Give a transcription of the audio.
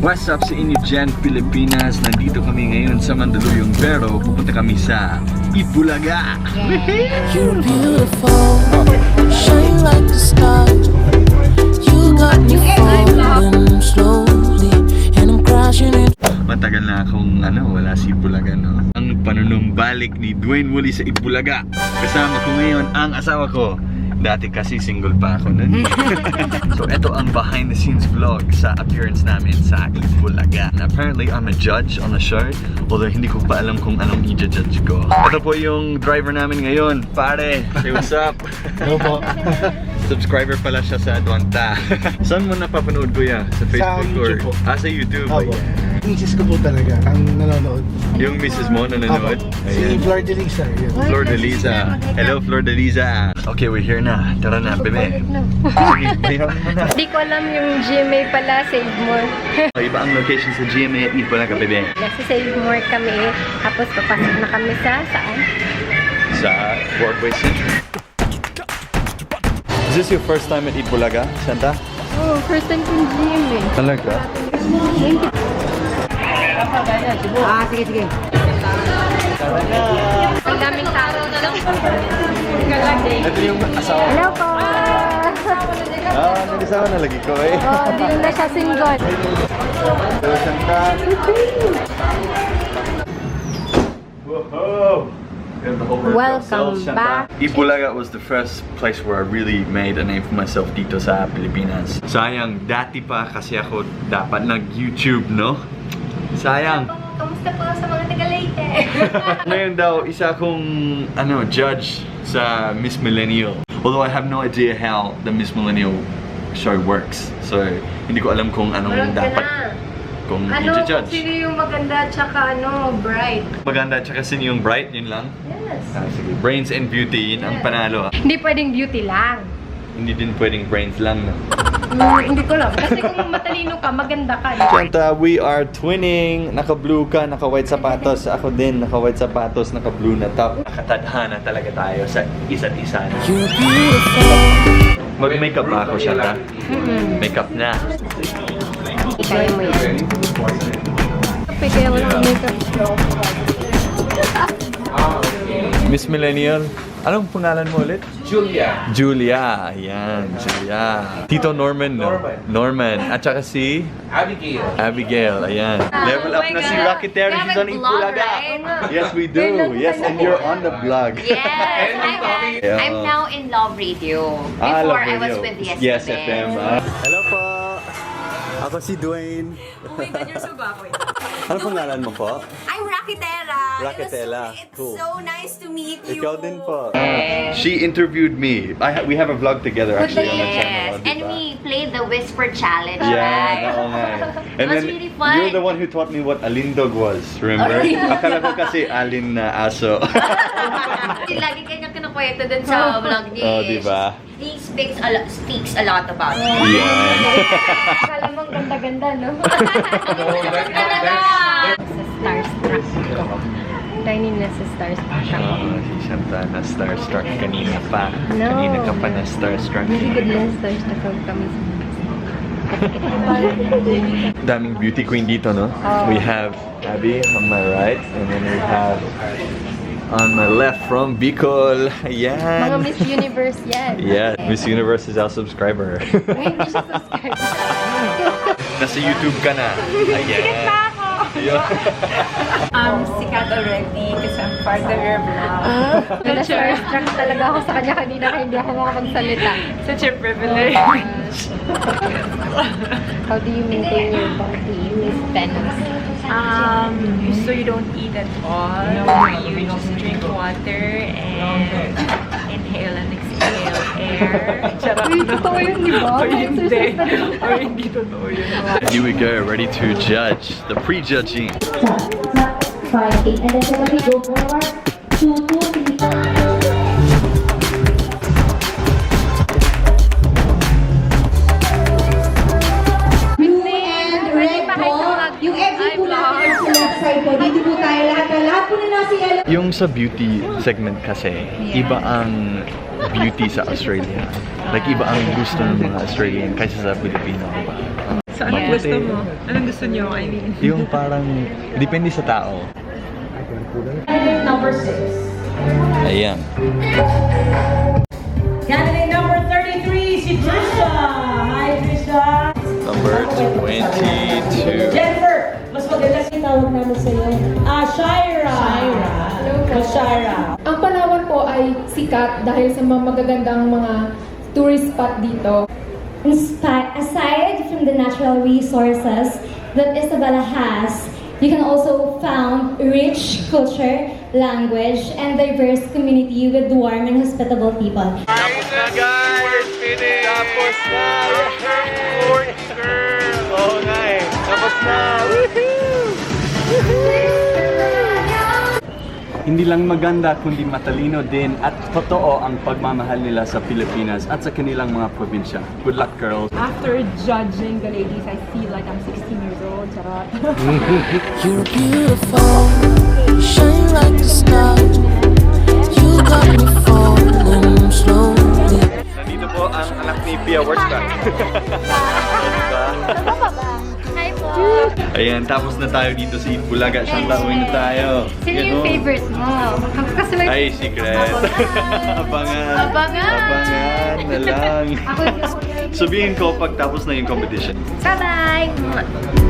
What's up sa inyo dyan, Pilipinas? Nandito kami ngayon sa Mandaluyong pero pupunta kami sa Itbulaga! You're beautiful, shine like the star. You got me falling slowly, and I'm crashing it. Matagal na akong wala sa Itbulaga, no? Ang panunumbalik ni Dwayne Woolley sa Itbulaga. Kasama ko ngayon ang asawa ko. Dati kasi single pa ako nun. So ito ang behind the scenes vlog sa appearance namin sa Itbulaga. Apparently I'm a judge on the show, although hindi ko pa alam kung anong i-judge ko. Ito po yung driver namin ngayon. Pare, say what's up? Hello po. Subscriber pala siya sa Adwanta. Saan mo napapanood kuya? Sa Facebook YouTube or? po. Sa YouTube. Opo. Ayan. Misis ko po talaga ang nanonood. Yung misis mo nanonood? Opo. Si Flor de Lisa. Yun. Flor de Lisa. Hello, Flor de Lisa. Okay, we're here na. Tara na, bebe. Sige, mayroon mo na. Hindi ko alam yung GMA pala, Save More. Iba ang location sa GMA at Itbulaga, bebe. Nasa Save More kami, tapos papasok na kami sa saan? Sa Workway Center. Is this your first time at Itbulaga, Santa? Oh, first time kong GMA. Talaga? Sige. Ang daming tao. Ito yung asawa. Hello po! Nag-asawa na lagi ko eh. Oh, di na siya single. Hello, Santa. Whoa! Welcome back. Itbulaga was the first place where I really made a name for myself dito sa Pilipinas. Sayang, dati pa kasi ako dapat nag-YouTube, no? Sayang. Kamusta po sa mga taga-Leyte? Ngayon daw, isa akong judge sa Miss Millennial. Although I have no idea how the Miss Millennial show works. So, hindi ko alam kung anong dapat kung i-judge. Sino yung maganda tsaka bright? Maganda tsaka sino yung bright, yun lang? Yes. Sige. Brains and beauty, yun ang panalo. Hindi pwedeng beauty lang. Hindi din pwedeng brains lang, no? Hindi ko lang. Kasi kung matalino ka, maganda ka. Santa, we are twinning. Naka-blue ka, naka-white sapatos. Ako din, naka-white sapatos, naka-blue na top. Nakatadhana talaga tayo sa isa't isa. You're beautiful. Mag-makeup ba ako, Santa? Makeup na. Kaya mo yan. Kapag kaya walang makeup. Miss Millennial, anong pangalan mo ulit? Julia. Julia. Ayan, Julia. Tito Norman, no? Norman. At saka si? Abigail. Abigail, ayan. Level up my na si God. Rocky Terry. We have She's on a vlog, Itbulaga. right? Yes, we do. Yes, and you're on the vlog. Yes, Yeah. I'm now in Love Radio. Ah, Before Love I was Radio. with Yes, FM. FM. Hello po. Ako si Dwayne. Oh my God, you're so guapo. Ano pangalan mo po? I'm Rakitera. Rakitela. It's Cool. so nice to meet you. Ikaw din po. She interviewed me. We have a vlog together actually on the Yes, channel. and diba? we played the Whisper Challenge, Yeah, right? oo nga eh. And It was then, really fun. you're the one who taught me what alindog was, remember? Oh, yeah. Akala ko kasi alin na aso. Lagi kanyang kinukwento dun sa vlog niya. Oh, diba? He speaks a lot about it. Yeah. Akala mong ganda-ganda, no? Talaga! Sa Starstruck. Dahil nasa Starstruck ako. Si Shanta na starstruck kanina pa. No. Kanina ka pa na starstruck. Very good na Starstruck kami sa Daming beauty queen dito, no? We have Abby on my right, and then we have on my left from Bicol. Ayan. Mga Miss Universe yan. Yeah, Miss Universe is our subscriber. Ay, hindi siya subscribe. Nasa YouTube ka na. Ayan. Sikat already kasi I'm part of your vlog. Na-starstruck talaga ako sa kanya kanina kaya hindi ako makapagsalita. Such a privilege. How do you maintain your body, Miss Venus? So you don't eat at all. You just drink water and inhale and exhale air. Charot. Uy, totoo yun, di ba? Or May hindi. exercise na yun. Or hindi totoo yun. Here we go, ready to judge. The pre-judging. Fighting and then when we go forward, 2, 2, 3, 4. Yung every po natin sa left side po. Dito po tayo lahat po na nasa yellow. Yung sa beauty segment kasi, iba ang beauty sa Australia. Like, iba ang gusto ng mga Australian kaysa sa Pilipino. So, anong Maputi. gusto mo? Anong gusto niyo? I mean, Yung parang, depende sa tao. Number 6. Ayan. Candidate number 33, si Trisha. Hi, Trisha. Number 22. Jennifer, mas maganda sa tawag namin sa iyo. Shaira. Hello po. Shaira. Ang Palawan po ay sikat dahil sa mga magagandang mga tourist spot dito. Aside from the natural resources that Isabela has, you can also found rich culture, language, and diverse community with warm and hospitable people. Tapos na guys! Finish! Tapos na! Fourth girl! Oo nga eh! Tapos na! Hindi lang maganda kundi matalino din at totoo ang pagmamahal nila sa Pilipinas at sa kanilang mga probinsya. Good luck, girls! after judging the ladies, I feel like I'm 16 years old. Charot. You're beautiful, shine like the star. You got me falling slowly. Nandito po ang anak ni Pia Wurzbach. Diba? Hi po. Ayan, tapos na tayo dito sa Itbulaga. Shanta, uwi na tayo. Sino yung favorite mo? Kasunod. Ay, secret. Abangan. Abangan. Abangan na lang. Ako yung Sabihin ko pag tapos na yung competition. Bye-bye!